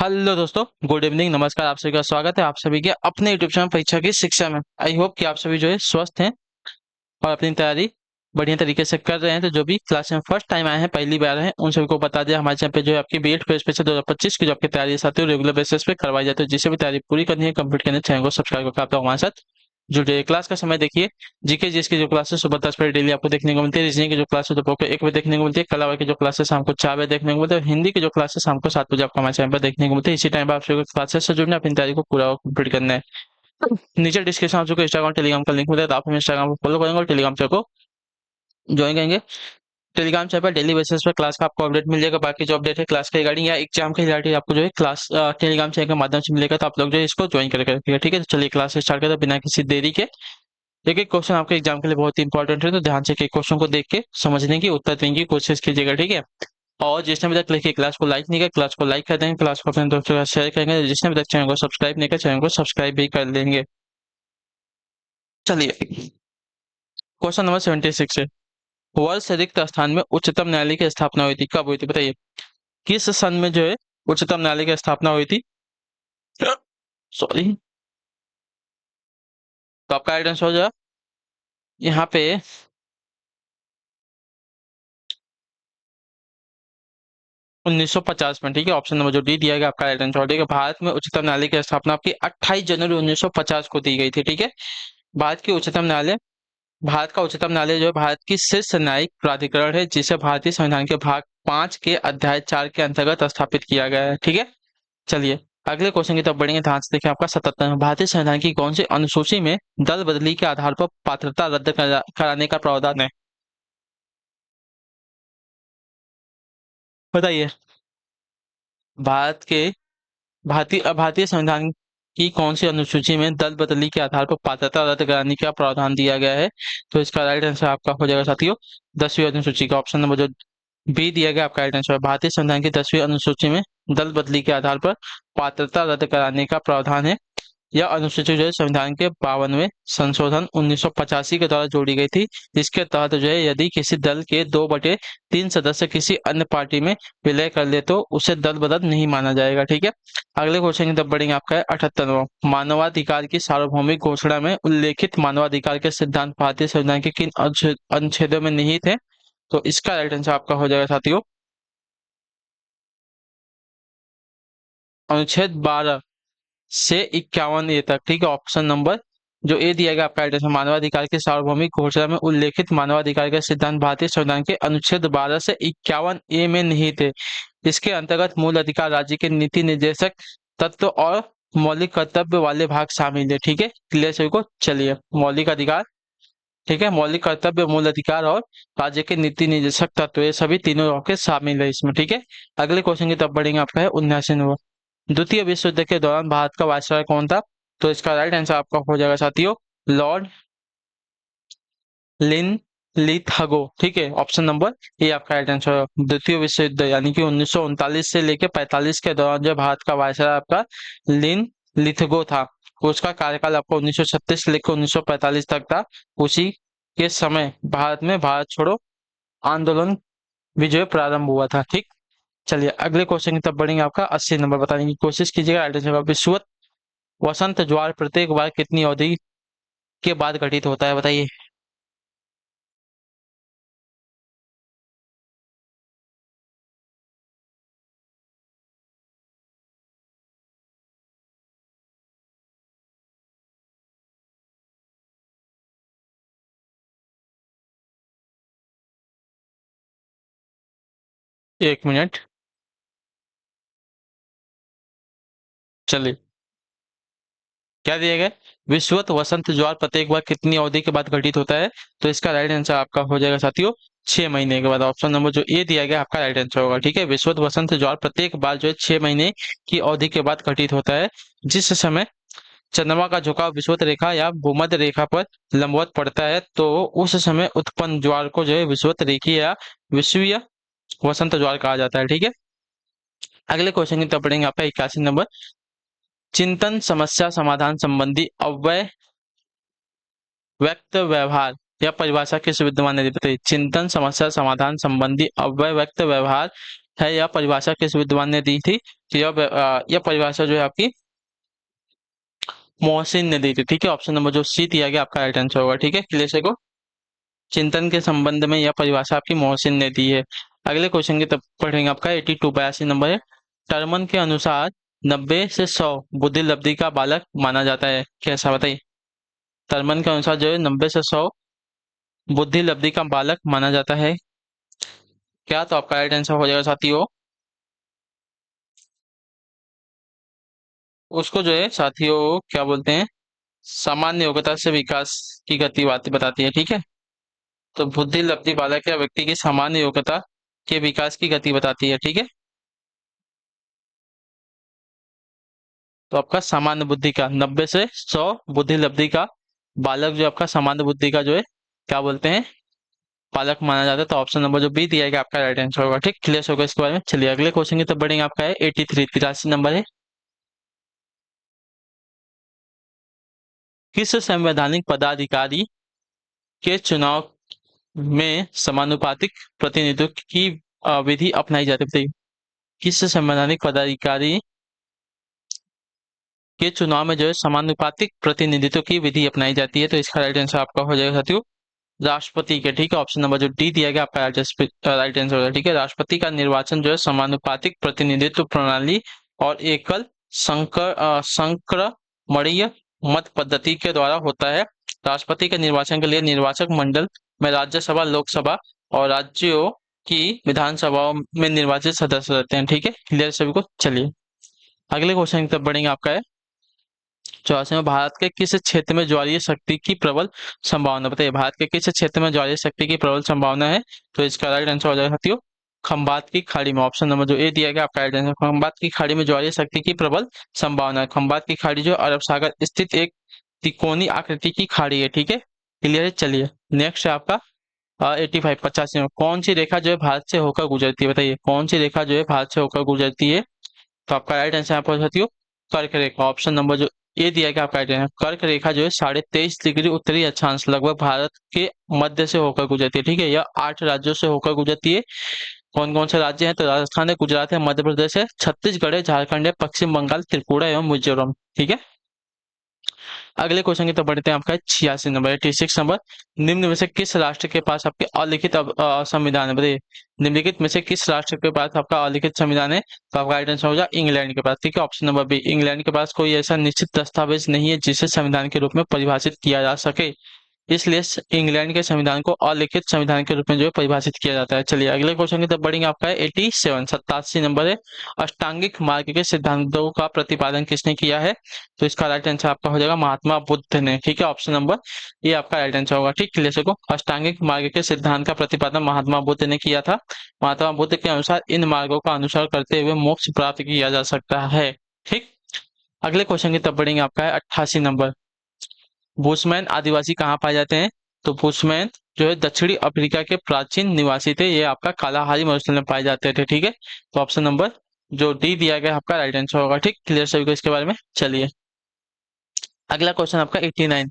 Hello दोस्तों, good evening, नमस्कार। आप सभी का स्वागत है आप सभी के अपने यूट्यूब चैनल परीक्षा की शिक्षा में। आई होप कि आप सभी जो है स्वस्थ हैं और अपनी तैयारी बढ़िया तरीके से कर रहे हैं। तो जो भी क्लास में फर्स्ट टाइम आए हैं, पहली बार हैं, उन सभी को बता दिया हमारे चैनल पे जो है आपकी बीएड प्रेस पे 2025 की जो आपकी तैयारी साथी रेगुलर बेसिस पे करवाई जाती है। जिसे भी तैयारी पूरी करनी है, कंप्लीट करनी है, चैनल को सब्सक्राइब करके आप लोग हमारे साथ जुड़े। क्लास का समय देखिए, जीके जीएस की जो क्लासेस सुबह 10 बजे डेली आपको देखने को मिलती है। रीजनिंग की जो क्लासेस दोपहर को 1 बजे देखने को मिलती है। कला की जो क्लासेस शाम को 4 बजे देखने को मिलती है। और हिंदी की जो क्लासेस शाम को 7 बजे आपको हमारे चैनल पर देखने को मिलती है। इसी टाइम पर आप सभी को क्लासेस से जुड़ना, अपनी तैयारी को पूरा कंप्लीट करना है। नीचे डिस्क्रिप्शन में आपको इंस्टाग्राम टेलीग्राम का लिंक मिलेगा, तो आप हमें इंस्टाग्राम को फॉलो करेंगे और टेलीग्राम चैनल को ज्वाइन करेंगे। टेलीग्राम चैनल पर डेली बेसिस पर क्लास का आपको अपडेट मिल जाएगा। बाकी जो अपडेट है क्लास के रिगार्डिंग या एग्जाम के रिगार्डिंग आपको जो है क्लास टेलीग्राम चैनल के माध्यम से मिलेगा। तो आप लोग जो है इसको ज्वाइन करके रखिएगा, ठीक है। तो चलिए क्लास स्टार्ट करते हैं बिना किसी देरी के। एक एक क्वेश्चन आपके एग्जाम के लिए बहुत ही इंपॉर्टेंट है, तो ध्यान से एक एक क्वेश्चन को देख के समझने की, उत्तर देने की कोशिश कीजिएगा, ठीक है। और जिसने अभी तक लिखी क्लास को लाइक नहीं किया, क्लास को लाइक कर देंगे, क्लास को अपने दोस्तों के साथ शेयर करेंगे। जिसने अभी तक चैनल को सब्सक्राइब नहीं किया, चैनल को सब्सक्राइब भी कर लेंगे। चलिए, क्वेश्चन नंबर 76 है। वर्ष से रिक्त स्थान में उच्चतम न्यायालय की स्थापना हुई थी, कब हुई थी बताइए। किस सन में जो है उच्चतम न्यायालय की स्थापना हुई थी? सॉरी। तो आपका राइट आंसर हो जाएगा यहाँ पे 1950 में, ठीक है। ऑप्शन नंबर जो डी दिया गया आपका राइट आंसर, ठीक है। भारत में उच्चतम न्यायालय की स्थापना आपकी 28 जनवरी 1950 को दी गई थी, ठीक है। भारत की उच्चतम न्यायालय भारत का उच्चतम न्यायालय जो है भारत की शीर्ष न्यायिक प्राधिकरण है, जिसे भारतीय संविधान के भाग 5 के अध्याय 4 के अंतर्गत स्थापित किया गया है, ठीक है। चलिए, अगले क्वेश्चन की तरफ बढ़ेंगे। ध्यान से देखिए, आपका 77 भारतीय संविधान की कौन सी अनुसूची में दल बदली के आधार पर पात्रता रद्द कराने का प्रावधान है? बताइए। भारत के भारतीय संविधान की कौन सी अनुसूची में दल बदली के आधार पर पात्रता रद्द कराने का प्रावधान दिया गया है? तो इसका राइट आंसर आपका हो जाएगा साथियों 10वीं अनुसूची का। ऑप्शन नंबर जो बी दिया गया आपका राइट आंसर है। भारतीय संविधान की 10वीं अनुसूची में दल बदली के आधार पर पात्रता रद्द कराने का प्रावधान है। यह अनुसूची जो है संविधान के 52वें संशोधन 1985 के द्वारा जोड़ी गई थी। इसके तहत जो है यदि किसी दल के 2/3 सदस्य किसी अन्य पार्टी में विलय कर ले तो उसे दल बदल नहीं माना जाएगा, ठीक है। अगले क्वेश्चन की तरफ बढ़ेंगे। आपका है 78वां। मानवाधिकार की सार्वभौमिक घोषणा में उल्लेखित मानवाधिकार के सिद्धांत भारतीय संविधान के किन अनुच्छेदों में निहित है? तो इसका राइट आंसर आपका हो जाएगा साथियों अनुच्छेद 12 से 51 ए तक, ठीक है। ऑप्शन नंबर जो ए दिया गया आपका राइट आंसर, मानवाधिकार की सार्वभौमिक घोषणा में उल्लेखित मानवाधिकार के सिद्धांत भारतीय संविधान के अनुच्छेद 12 से 51 ए में निहित है। इसके अंतर्गत मूल अधिकार, राज्य के नीति निर्देशक तत्व और मौलिक कर्तव्य वाले भाग शामिल है, ठीक है। क्लियर सभी को? चलिए, मौलिक अधिकार, ठीक है, मौलिक कर्तव्य, मूल अधिकार और राज्य के नीति निर्देशक तत्व, ये सभी तीनों आपके शामिल है इसमें, ठीक है। अगले क्वेश्चन की तरफ बढ़ेंगे। आपका है 79वां। द्वितीय विश्व युद्ध के दौरान भारत का वायसराय कौन था? तो इसका राइट आंसर आपका हो जाएगा साथियों लॉर्ड लिन लिथगो, ठीक है। ऑप्शन नंबर ये आपका राइट आंसर है। द्वितीय विश्व युद्ध यानी कि 1939 से लेकर 45 के दौरान जो भारत का वायसराय आपका लिन लिथगो था। उसका कार्यकाल आपको 1936 से लेकर 1945 तक था। उसी के समय भारत में भारत छोड़ो आंदोलन भी जो है प्रारंभ हुआ था, ठीक। चलिए, अगले क्वेश्चन की तरफ बढ़ेंगे। आपका 80 नंबर बताने की कोशिश कीजिएगा। राइट आंसर विश्वत वसंत ज्वार प्रत्येक बार कितनी अवधि के बाद घटित होता है बताइए। 1 मिनट। चलिए, क्या दिया गया? विश्वत वसंत ज्वार प्रत्येक बार कितनी अवधि के बाद घटित होता है? तो इसका राइट आंसर आपका हो जाएगा साथियों 6 महीने के बाद। ऑप्शन नंबर जो ए दिया गया आपका राइट आंसर होगा, ठीक है। विश्वत वसंत ज्वार प्रत्येक बार जो है 6 महीने की अवधि के बाद घटित होता है, जिस समय चंद्रमा का झुकाव विषुवत रेखा या भूमध्य रेखा पर लंबवत पड़ता है, तो उस समय उत्पन्न ज्वार को जो है विषुवत रेखीय या विषुवीय वसंत ज्वार कहा जाता है, ठीक है। अगले क्वेश्चन की तरफ पढ़ेंगे। आपका 81 नंबर। चिंतन समस्या समाधान संबंधी अव्यय व्यक्त व्यवहार या परिभाषा किस विद्वान ने दी बताइए। चिंतन समस्या समाधान संबंधी अव्यय व्यक्त व्यवहार है, यह परिभाषा किस विद्वान ने दी थी? तो यह परिभाषा जो है आपकी मोहसिन ने दी थी। ठीक है, ऑप्शन नंबर जो सी दिया गया आपका राइट आंसर होगा। ठीक है, क्लियर से को चिंतन के संबंध में यह परिभाषा आपकी मोहसिन ने दी है। अगले क्वेश्चन की तब पढ़ेंगे आपका 82 82 नंबर है। टर्मन के अनुसार 90 से 100 बुद्धि लब्धि का बालक माना जाता है, कैसा बताइए? टर्मन के अनुसार जो है 90 से 100 बुद्धि लब्धि का बालक माना जाता है क्या? तो आपका राइट आंसर हो जाएगा साथियों, उसको जो है साथियों क्या बोलते हैं, सामान्य योग्यता से विकास की गति बात बताती है। ठीक है, तो बुद्धि लब्धि बालक या व्यक्ति की सामान्य योग्यता के विकास की गति बताती है। ठीक है, तो आपका सामान्य बुद्धि का 90 से 100 बुद्धि लब्धि का बालक जो आपका सामान्य बुद्धि का जो है क्या बोलते हैं, बालक माना जाता है। तो ऑप्शन नंबर जो बी दिया गया आपका राइट आंसर होगा। ठीक, क्लियर होगा इसके बारे में। चलिए अगले क्वेश्चन की तरफ बढ़ेंगे। आपका है 83 83 नंबर है। किस संवैधानिक पदाधिकारी के चुनाव में समानुपातिक प्रतिनिधित्व की विधि अपनाई जाती है? बताइए, किस संवैधानिक पदाधिकारी के चुनाव में जो है समानुपातिक प्रतिनिधित्व की विधि अपनाई जाती है? तो इसका राइट आंसर आपका हो जाएगा साथियों राष्ट्रपति के। ठीक है, ऑप्शन नंबर जो डी दिया गया आपका राइट आंसर होगा। ठीक है, राष्ट्रपति का निर्वाचन जो है समानुपातिक प्रतिनिधित्व प्रणाली और एकल संक्रमणीय मत पद्धति के द्वारा होता है। राष्ट्रपति के निर्वाचन के लिए निर्वाचक मंडल में राज्यसभा, लोकसभा और राज्यों की विधानसभाओं में निर्वाचित सदस्य रहते हैं। ठीक है, क्लियर सभी को। चलिए अगले क्वेश्चन की तरफ बढ़ेंगे। आपका है 84 में, भारत के किस क्षेत्र में ज्वारीय शक्ति की प्रबल संभावना? बताइए, भारत के किस क्षेत्र में ज्वारीय शक्ति की प्रबल संभावना है? तो इसका राइट आंसर हो जाएगा साथियों खंबात की खाड़ी में। ऑप्शन नंबर जो ए दिया गया आपका राइट आंसर, खंबात की खाड़ी में ज्वारीय शक्ति की प्रबल संभावना है। खंबात की खाड़ी जो अरब सागर स्थित एक त्रिकोणीय आकृति की खाड़ी है। ठीक है, क्लियर है। चलिए नेक्स्ट है आपका 85 85 में, कौन सी रेखा जो है भारत से होकर गुजरती है? बताइए, कौन सी रेखा जो है भारत से होकर गुजरती है? तो आपका राइट आंसर यहाँ पर साथियों कर्क रेखा। ऑप्शन नंबर जो ए दिया गया आपका राइट आंसर, कर्क रेखा जो है 23.5 डिग्री उत्तरी अक्षांश लगभग भारत के मध्य से होकर गुजरती है। ठीक है, यह 8 राज्यों से होकर गुजरती है। कौन कौन से राज्य हैं? तो राजस्थान है, गुजरात है, मध्य प्रदेश है, छत्तीसगढ़ है, झारखंड है, पश्चिम बंगाल, त्रिपुरा एवं मिजोरम। ठीक है, अगले क्वेश्चन की तरफ बढ़ते हैं। आपका 86 नंबर 86 नंबर, निम्न में से किस राष्ट्र के पास आपके अलिखित संविधान है? बताइए, निम्नलिखित में से किस राष्ट्र के पास आपका अलिखित संविधान है? तो आपका राइट आंसर हो जाए इंग्लैंड के पास। ठीक है, ऑप्शन नंबर बी, इंग्लैंड के पास कोई ऐसा निश्चित दस्तावेज नहीं है जिसे संविधान के रूप में परिभाषित किया जा सके, इसलिए इंग्लैंड के संविधान को अलिखित संविधान के रूप में जो है परिभाषित किया जाता है। चलिए अगले क्वेश्चन की तरफ बढ़ेंगे। आपका है 87 87 नंबर है, अष्टांगिक मार्ग के सिद्धांतों का प्रतिपादन किसने किया है? तो इसका राइट आंसर आपका हो जाएगा महात्मा बुद्ध ने। ठीक है, ऑप्शन नंबर ये आपका राइट आंसर होगा। ठीक, क्लियर से को अष्टांगिक मार्ग के सिद्धांत का प्रतिपादन महात्मा बुद्ध ने किया था। महात्मा बुद्ध के अनुसार इन मार्गों का अनुसरण करते हुए मोक्ष प्राप्त किया जा सकता है। ठीक, अगले क्वेश्चन की तरफ बढ़ेंगे। आपका है 88 नंबर, बुशमैन आदिवासी कहाँ पाए जाते हैं? तो बुशमैन जो है दक्षिणी अफ्रीका के प्राचीन निवासी थे, ये आपका कालाहारी मरुस्थल में पाए जाते थे। ठीक है, तो ऑप्शन नंबर जो डी दिया गया आपका राइट आंसर होगा। ठीक, क्लियर सभी को इसके बारे में। चलिए अगला क्वेश्चन आपका 89,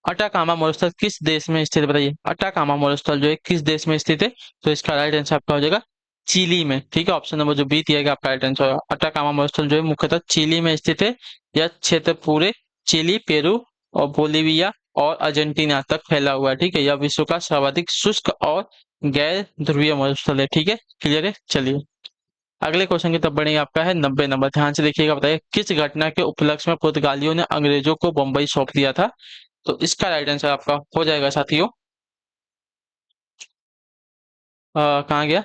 अटाकामा मरुस्थल किस देश में स्थित है? बताइए, अटाकामा मरुस्थल जो है किस देश में स्थित है? तो इसका राइट आंसर आपका हो जाएगा चिली में। ठीक है, ऑप्शन नंबर जो बी दिया गया आपका राइट आंसर होगा। अटाकामा मरुस्थल जो है मुख्यतः चिली में स्थित है। यह क्षेत्र पूरे चिली, पेरू और बोलिविया और अर्जेंटीना तक फैला हुआ है। ठीक है, यह विश्व का सर्वाधिक शुष्क और गैर ध्रुवीय मरुस्थल है। ठीक है, क्लियर है। चलिए अगले क्वेश्चन की तरफ बढ़ेंगे। आपका है 90 नंबर, ध्यान से देखिएगा। बताइए, किस घटना के उपलक्ष्य में पुर्तगालियों ने अंग्रेजों को बंबई सौंप दिया था? तो इसका राइट आंसर आपका हो जाएगा साथियों कहाँ गया,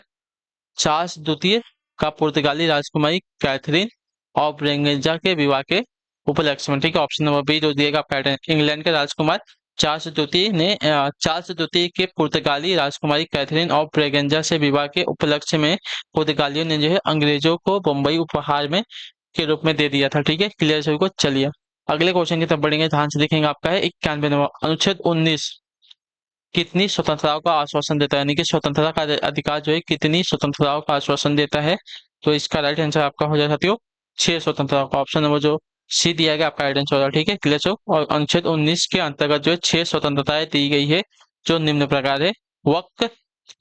चार्ल्स द्वितीय का पुर्तगाली राजकुमारी कैथरीन ऑफ ब्रेगेंजा के विवाह के उपलक्ष्य में। ठीक है, ऑप्शन नंबर बी जो दिएगा आपका right है। इंग्लैंड के राजकुमार चार्ल्स द्वितीय के पुर्तगाली राजकुमारी कैथरीन ऑफ ब्रेगेंजा से विवाह के उपलक्ष्य में पुर्तगालियों ने जो है अंग्रेजों को बम्बई उपहार में के रूप में दे दिया था। ठीक है, क्लियर सभी को। चलिए अगले क्वेश्चन की तरफ बढ़ेंगे, ध्यान से देखेंगे। आपका है 91 नंबर, अनुच्छेद 19 कितनी स्वतंत्रताओं का आश्वासन देता है? यानी कि स्वतंत्रता का अधिकार जो है कितनी स्वतंत्रताओं का आश्वासन देता है? तो इसका राइट आंसर आपका हो जाएगा साथियों 6 स्वतंत्रताओं का। ऑप्शन नंबर जो सी दिया गया आपका राइट आंसर होगा। ठीक है, क्लियर हो। और अनुच्छेद 19 के अंतर्गत जो है 6 स्वतंत्रताएं दी गई है जो निम्न प्रकार है, वक्फ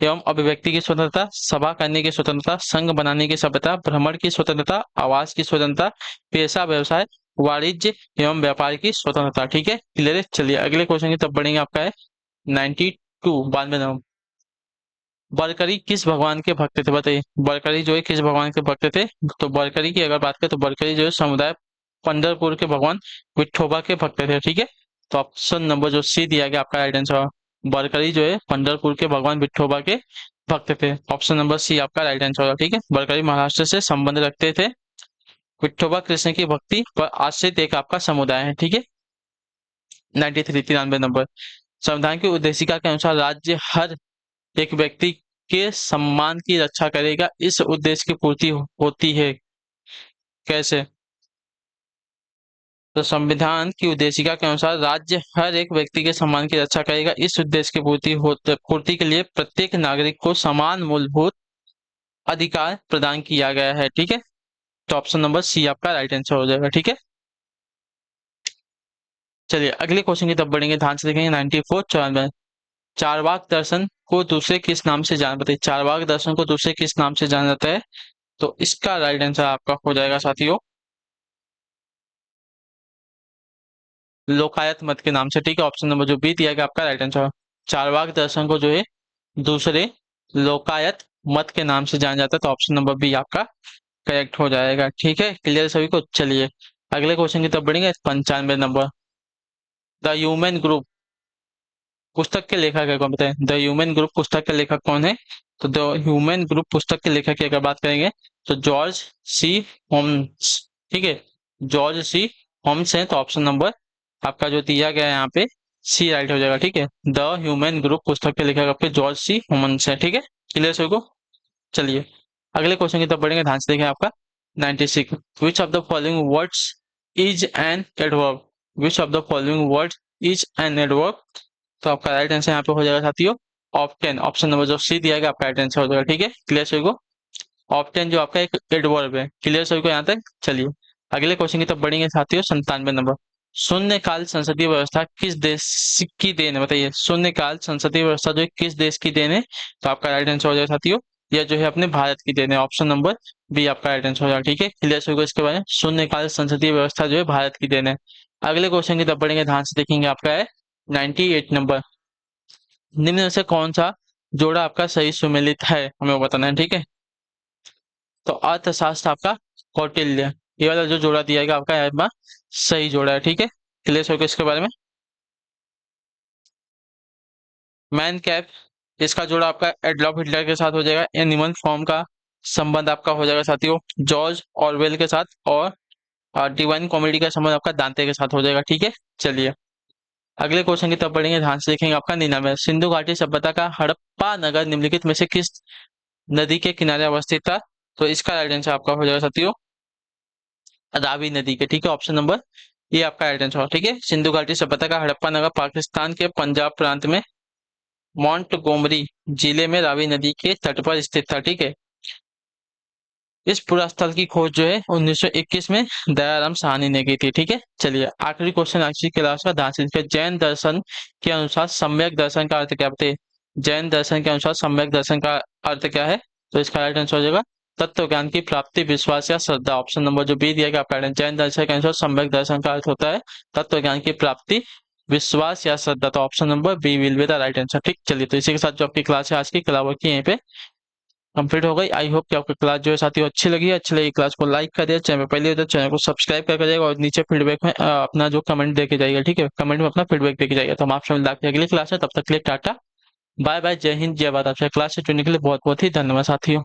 एवं अभिव्यक्ति की स्वतंत्रता, सभा करने की स्वतंत्रता, संघ बनाने की स्वतंत्रता, भ्रमण की स्वतंत्रता, आवास की स्वतंत्रता, पेशा व्यवसाय, वाणिज्य एवं व्यापार की स्वतंत्रता। ठीक है, क्लियर है। चलिए अगले क्वेश्चन की तरफ बढ़ेंगे। आपका है 92 92 नंबर। बरकरी किस भगवान के भक्त थे, बताइए। बरकरी जो है किस भगवान के भक्त थे? तो बरकरी की अगर बात करें तो बरकरी जो है समुदाय पंढरपुर के भगवान विठोबा के भक्त थे। ठीक है, तो ऑप्शन नंबर जो सी दिया गया आपका राइट आंसर। बरकरी जो है पंढरपुर के भगवान विठोबा के भक्त थे। ऑप्शन नंबर सी आपका राइट आंसर होगा। ठीक है, बरकरी महाराष्ट्र से संबंध रखते थे। विठोबा कृष्ण की भक्ति पर आश्रित एक आपका समुदाय है। ठीक है, 93 93 नंबर। संविधान की उद्देशिका के अनुसार राज्य हर एक व्यक्ति के सम्मान की रक्षा करेगा। इस उद्देश्य की पूर्ति होती है कैसे? तो संविधान की उद्देशिका के अनुसार राज्य हर एक व्यक्ति के सम्मान की रक्षा करेगा। इस उद्देश्य की पूर्ति के लिए प्रत्येक नागरिक को समान मूलभूत अधिकार प्रदान किया गया है। ठीक है, तो ऑप्शन नंबर सी आपका राइट आंसर हो जाएगा। ठीक है, चलिए अगले क्वेश्चन की तरफ बढ़ेंगे। ध्यान से देखेंगे। 94 94। चारवाक दर्शन को दूसरे किस नाम से जाना, बताइए। चारवाक दर्शन को दूसरे किस नाम से जाना जाता है? तो इसका राइट आंसर आपका हो जाएगा साथियों लोकायत मत के नाम से। ठीक है, ऑप्शन नंबर जो बी दिया गया आपका राइट आंसर। चारवाक दर्शन को जो है दूसरे लोकायत मत के नाम से जाना जाता है। तो ऑप्शन नंबर बी आपका करेक्ट हो जाएगा। ठीक है, क्लियर सभी को। चलिए अगले क्वेश्चन की तरफ बढ़ेंगे। 95 नंबर। द ह्यूमन ग्रुप पुस्तक के लेखक है कौन, बताएं। द ह्यूमन ग्रुप पुस्तक के लेखक कौन है? तो द ह्यूमन ग्रुप पुस्तक के लेखक की अगर बात करेंगे तो जॉर्ज सी होम्स। ठीक है, जॉर्ज सी होम्स है। तो ऑप्शन नंबर आपका जो दिया गया है यहाँ पे सी राइट हो जाएगा। ठीक है, द ह्यूमन ग्रुप पुस्तक के लेखक आपके जॉर्ज सी होम्स है। ठीक है, क्लियर सभी को। चलिए अगले क्वेश्चन की तरफ बढ़ेंगे। ध्यान से देखें। आपका 96। Which of the following words is an adverb? Which of the following words is an adverb? तो आपका राइट आंसर यहाँ पे हो जाएगा साथियों ऑप्टेन। ऑप्शन नंबर जो सी दिया गया आपका राइट आंसर हो जाएगा। ठीक है, क्लियर सभी को। ऑप्टेन जो आपका एक एडवर्ब है। क्लियर सभी को यहाँ तक। चलिए अगले क्वेश्चन की तरफ बढ़ेंगे साथियों। 97 नंबर। शून्यकाल संसदीय व्यवस्था किस देश की देन है, बताइए। शून्यकाल संसदीय व्यवस्था जो है किस देश की देन है? तो आपका राइट आंसर हो जाएगा साथियों यह जो है अपने भारत की देन है। ऑप्शन नंबर बी आपका राइट आंसर हो जाएगा। ठीक है, क्लियर सभी को इसके बारे में। शून्यकाल संसदीय व्यवस्था जो है भारत की देन है। अगले क्वेश्चन की तरफ बढ़ेंगे। ध्यान से देखेंगे। आपका है 98 नंबर। निम्न में से कौन सा जोड़ा आपका सही सुमेलित है, हमें वो बताना है। ठीक है, तो अर्थशास्त्र आपका कौटिल्य, ये वाला जो जोड़ा दिया गया आपका यहाँ पर सही जोड़ा है। ठीक है, क्लियर हो गया इसके बारे में। मैन कैप इसका जोड़ा आपका एडॉल्फ हिटलर के साथ हो जाएगा। एनिमल फॉर्म का संबंध आपका हो जाएगा साथियों जॉर्ज ऑरवेल के साथ। और डिवाइन कॉमेडी का संबंध आपका दांते के साथ हो जाएगा। ठीक है, चलिए अगले क्वेश्चन की तरफ बढ़ेंगे। ध्यान से देखेंगे। आपका 99। सिंधु घाटी सभ्यता का हड़प्पा नगर निम्नलिखित में से किस नदी के किनारे अवस्थित था? तो इसका राइट आंसर आपका हो जाएगा साथियों रावी नदी के। ठीक है, ऑप्शन नंबर ये आपका राइट आंसर। ठीक है, सिंधु घाटी सभ्यता का हड़प्पा नगर पाकिस्तान के पंजाब प्रांत में मोंटगोमरी जिले में रावी नदी के तट पर स्थित था। ठीक है, इस पूरा स्थल की खोज जो है 1921 में दयाराम साहनी ने की थी। ठीक है, चलिए आखिरी क्वेश्चन आज की क्लास का। ध्यान से देखिए। जैन दर्शन के अनुसार सम्यक दर्शन का अर्थ क्या बताइए। जैन दर्शन के अनुसार सम्यक दर्शन का अर्थ क्या है? तो इसका राइट आंसर हो जाएगा तत्व ज्ञान की प्राप्ति, विश्वास या श्रद्धा। ऑप्शन नंबर जो बी दिया गया आपका जैन दर्शन के अनुसार सम्यक दर्शन का अर्थ होता है तत्व ज्ञान की प्राप्ति, विश्वास या श्रद्धा। तो option number B will be the right answer. ठीक, चलिए तो इसी के साथ जो आपकी क्लास है आज की क्लास की यहीं पे कंप्लीट हो गई। आई होप कि आपको क्लास जो है साथियों अच्छी लगी। अच्छी लगी क्लास को लाइक कर दिया, चैनल पहले तो चैनल को सब्सक्राइब करके जाएगा और नीचे फीडबैक में अपना जो कमेंट देके जाइएगा। ठीक है, कमेंट में अपना फीडबैक देके जाइएगा। तो हम आपसे मिलते हैं अगली क्लास में। तब तक के लिए टाटा बाय बाय, जय हिंद जय भारत। आपसे क्लास से जुड़ने के लिए बहुत बहुत ही धन्यवाद साथियों।